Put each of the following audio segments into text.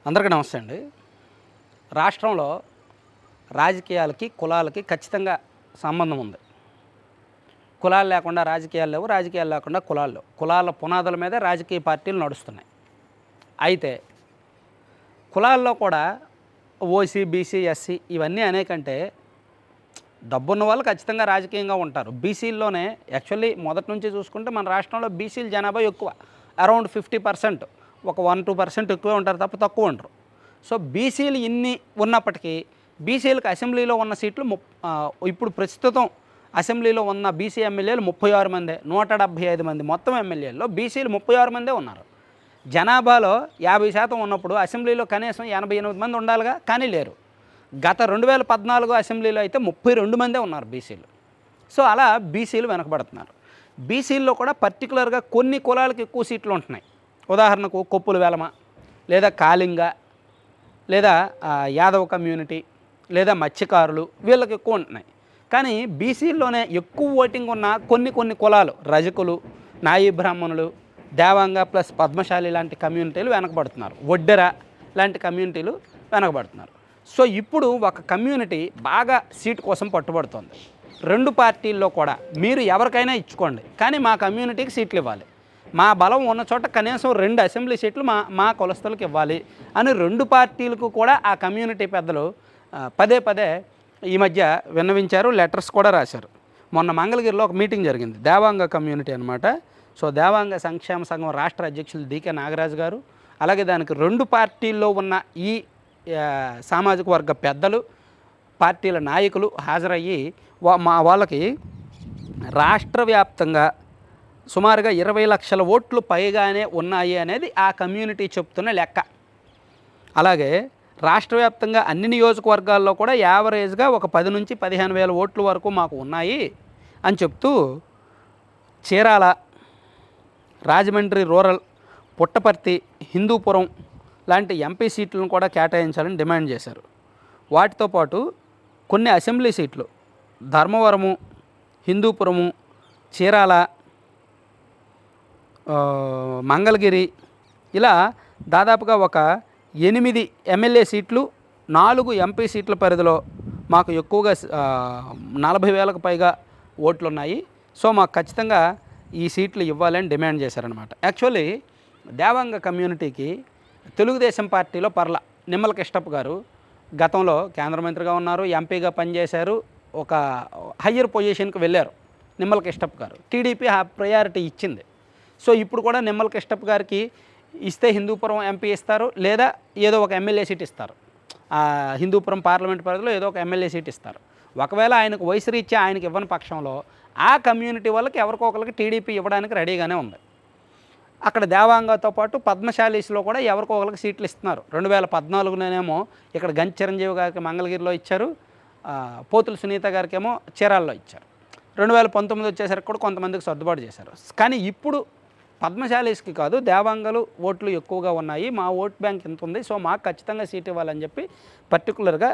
అందరికీ నమస్తే అండి. రాష్ట్రంలో రాజకీయాలకి, కులాలకి ఖచ్చితంగా సంబంధం ఉంది. కులాలు లేకుండా రాజకీయాలు లేవు, రాజకీయాలు లేకుండా కులాలు లేవు. కులాల పునాదుల మీదే రాజకీయ పార్టీలు నడుస్తున్నాయి. అయితే కులాల్లో కూడా ఓసీ, బీసీ, ఎస్సీ ఇవన్నీ అనేకంటే డబ్బున్న వాళ్ళు ఖచ్చితంగా రాజకీయంగా ఉంటారు. బీసీల్లోనే యాక్చువల్లీ మొదటి నుంచి చూసుకుంటే మన రాష్ట్రంలో బీసీల జనాభా ఎక్కువ, అరౌండ్ 50%. ఒక 1-2% ఎక్కువే ఉంటారు తప్ప తక్కువ ఉండరు. సో బీసీలు ఇన్ని ఉన్నప్పటికీ బీసీలకు అసెంబ్లీలో ఉన్న సీట్లు ఇప్పుడు ప్రస్తుతం అసెంబ్లీలో ఉన్న బీసీ ఎమ్మెల్యేలు 36 మందే, 175 మంది మొత్తం ఎమ్మెల్యేల్లో బీసీలు 36 మందే ఉన్నారు. జనాభాలో 50% ఉన్నప్పుడు అసెంబ్లీలో కనీసం 88 మంది ఉండాలిగా, కానీ లేరు. గత 2014 అసెంబ్లీలో అయితే 32 మందే ఉన్నారు బీసీలు. సో అలా బీసీలు వెనకబడుతున్నారు. బీసీల్లో కూడా పర్టికులర్గా కొన్ని కులాలకు ఎక్కువ సీట్లు ఉంటున్నాయి. ఉదాహరణకు కొప్పుల వెలమ, లేదా కాళింగ, లేదా యాదవ కమ్యూనిటీ, లేదా మత్స్యకారులు, వీళ్ళకి ఎక్కువ ఉంటున్నాయి. కానీ బీసీల్లోనే ఎక్కువ ఓటింగ్ ఉన్న కొన్ని కులాలు, రజకులు, నాయీ బ్రాహ్మణులు, దేవాంగ ప్లస్ పద్మశాలి లాంటి కమ్యూనిటీలు వెనకబడుతున్నారు. ఒడ్డెర లాంటి కమ్యూనిటీలు వెనకబడుతున్నారు. సో ఇప్పుడు ఒక కమ్యూనిటీ బాగా సీటు కోసం పట్టుబడుతోంది. 2 పార్టీల్లో కూడా మీరు ఎవరికైనా ఇచ్చుకోండి, కానీ మా కమ్యూనిటీకి సీట్లు ఇవ్వాలి, మా బలం ఉన్న చోట కనీసం 2 అసెంబ్లీ సీట్లు మా కులస్తులకు ఇవ్వాలి అని 2 పార్టీలకు కూడా ఆ కమ్యూనిటీ పెద్దలు పదే ఈ మధ్య విన్నవించారు, లెటర్స్ కూడా రాశారు. మొన్న మంగళగిరిలో ఒక మీటింగ్ జరిగింది, దేవాంగ కమ్యూనిటీ అనమాట. సో దేవాంగ సంక్షేమ సంఘం రాష్ట్ర అధ్యక్షులు డికే నాగరాజు గారు, అలాగే దానికి 2 పార్టీల్లో ఉన్న ఈ సామాజిక వర్గ పెద్దలు, పార్టీల నాయకులు హాజరయ్యి వాళ్ళకి రాష్ట్ర వ్యాప్తంగా సుమారుగా 20 లక్షల ఓట్లు పైగానే ఉన్నాయి అనేది ఆ కమ్యూనిటీ చెప్తున్న లెక్క. అలాగే రాష్ట్ర వ్యాప్తంగా అన్ని నియోజకవర్గాల్లో కూడా యావరేజ్గా ఒక 10 నుంచి 15 వేల ఓట్ల వరకు మాకు ఉన్నాయి అని చెప్తూ చీరాల, రాజమండ్రి రూరల్, పుట్టపర్తి, హిందూపురం లాంటి ఎంపీ సీట్లను కూడా కేటాయించాలని డిమాండ్ చేశారు. వాటితో పాటు కొన్ని అసెంబ్లీ సీట్లు ధర్మవరము, హిందూపురము, చీరాల, మంగళగిరి, ఇలా దాదాపుగా ఒక 8 ఎమ్మెల్యే సీట్లు, 4 ఎంపీ సీట్ల పరిధిలో మాకు ఎక్కువగా 40,000కు పైగా ఓట్లు ఉన్నాయి. సో మాకు ఖచ్చితంగా ఈ సీట్లు ఇవ్వాలని డిమాండ్ చేశారనమాట. యాక్చువల్లీ దేవాంగ కమ్యూనిటీకి తెలుగుదేశం పార్టీలో నిమ్మల కిష్టప్ప గారు గతంలో కేంద్ర మంత్రిగా ఉన్నారు, ఎంపీగా పనిచేశారు, ఒక హయ్యర్ పొజిషన్కి వెళ్ళారు నిమ్మల కిష్టప్ప గారు. టీడీపీ ఆ ప్రయారిటీ ఇచ్చింది. సో ఇప్పుడు కూడా నిమ్మల కిష్టప్ప గారికి ఇస్తే హిందూపురం ఎంపీ ఇస్తారు, లేదా ఏదో ఒక ఎమ్మెల్యే సీట్ ఇస్తారు. హిందూపురం పార్లమెంట్ పరిధిలో ఏదో ఒక ఎమ్మెల్యే సీట్ ఇస్తారు. ఒకవేళ ఆయనకు వయసు రీత్యా ఆయనకు ఇవ్వని పక్షంలో ఆ కమ్యూనిటీ వాళ్ళకి ఎవరికో ఒకరికి టీడీపీ ఇవ్వడానికి రెడీగానే ఉంది. అక్కడ దేవాంగతో పాటు పద్మశాలీస్లో కూడా ఎవరికో ఒకరికి సీట్లు ఇస్తున్నారు. 2014లోనేమో ఇక్కడ గంచి చిరంజీవి గారికి మంగళగిరిలో ఇచ్చారు, పోతుల సునీత గారికేమో చీరాల్లో ఇచ్చారు. 2019 వచ్చేసరికి కూడా కొంతమందికి సర్దుబాటు చేశారు. కానీ ఇప్పుడు పద్మశాలీస్కి కాదు, దేవాంగలు ఓట్లు ఎక్కువగా ఉన్నాయి, మా ఓట్ బ్యాంక్ ఎంత ఉంది, సో మాకు ఖచ్చితంగా సీట్ ఇవ్వాలని చెప్పి పర్టికులర్గా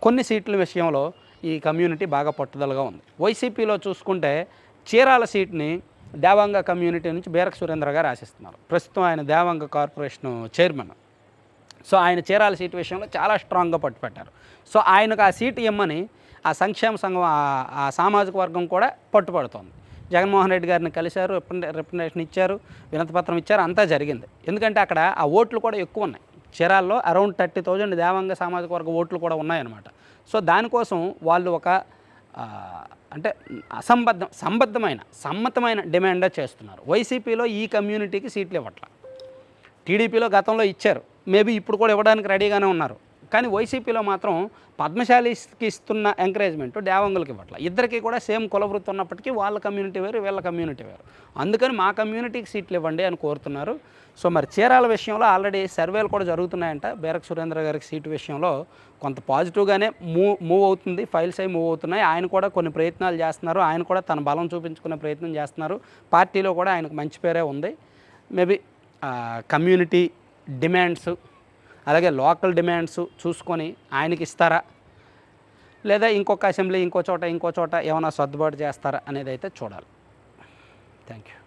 కొన్ని సీట్ల విషయంలో ఈ కమ్యూనిటీ బాగా పట్టుదలగా ఉంది. వైసీపీలో చూసుకుంటే చీరాల సీట్ని దేవాంగ కమ్యూనిటీ నుంచి బీరక సురేంద్ర గారు ఆశిస్తున్నారు. ప్రస్తుతం ఆయన దేవాంగ కార్పొరేషన్ చైర్మన్. సో ఆయన చీరాల సీటు విషయంలో చాలా స్ట్రాంగ్గా పట్టుపెట్టారు. సో ఆయనకు ఆ సీటు ఇమ్మని ఆ సంక్షేమ సంఘం, ఆ సామాజిక వర్గం కూడా పట్టుబడుతోంది. జగన్మోహన్ రెడ్డి గారిని కలిశారు, రిప్రజెంటేషన్ ఇచ్చారు, వినతిపత్రం ఇచ్చారు, అంతా జరిగింది. ఎందుకంటే అక్కడ ఆ ఓట్లు కూడా ఎక్కువ ఉన్నాయి. చీరాల్లో అరౌండ్ 30,000 దేవాంగ సామాజిక వర్గ ఓట్లు కూడా ఉన్నాయన్నమాట. సో దానికోసం వాళ్ళు ఒక అంటే సమ్మతమైన డిమాండే చేస్తున్నారు. వైసీపీలో ఈ కమ్యూనిటీకి సీట్లు ఇవ్వట్ల, టీడీపీలో గతంలో ఇచ్చారు, మేబీ ఇప్పుడు కూడా ఇవ్వడానికి రెడీగానే ఉన్నారు. కానీ వైసీపీలో మాత్రం పద్మశాలీస్కి ఇస్తున్న ఎంకరేజ్మెంట్ దేవాంగులకు ఇవ్వట్ల. ఇద్దరికి కూడా సేమ్ కులవృత్తి ఉన్నప్పటికీ వాళ్ళ కమ్యూనిటీ వేరు, వీళ్ళ కమ్యూనిటీ వేరు. అందుకని మా కమ్యూనిటీకి సీట్లు ఇవ్వండి అని కోరుతున్నారు. సో మరి చీరాల విషయంలో ఆల్రెడీ సర్వేలు కూడా జరుగుతున్నాయంట. బీరక సురేంద్ర గారికి సీటు విషయంలో కొంత పాజిటివ్గానే మూవ్ అవుతుంది, ఫైల్స్ అయి మూవ్ అవుతున్నాయి. ఆయన కూడా కొన్ని ప్రయత్నాలు చేస్తున్నారు, ఆయన కూడా తన బలం చూపించుకునే ప్రయత్నం చేస్తున్నారు. పార్టీలో కూడా ఆయనకు మంచి పేరే ఉంది. మేబీ కమ్యూనిటీ డిమాండ్స్ అలాగే లోకల్ డిమాండ్స్ చూసుకొని ఆయనకి ఇస్తారా, లేదా ఇంకొక అసెంబ్లీ ఇంకో చోట ఏమైనా సర్దుబాటు చేస్తారా అనేది అయితే చూడాలి. Thank you.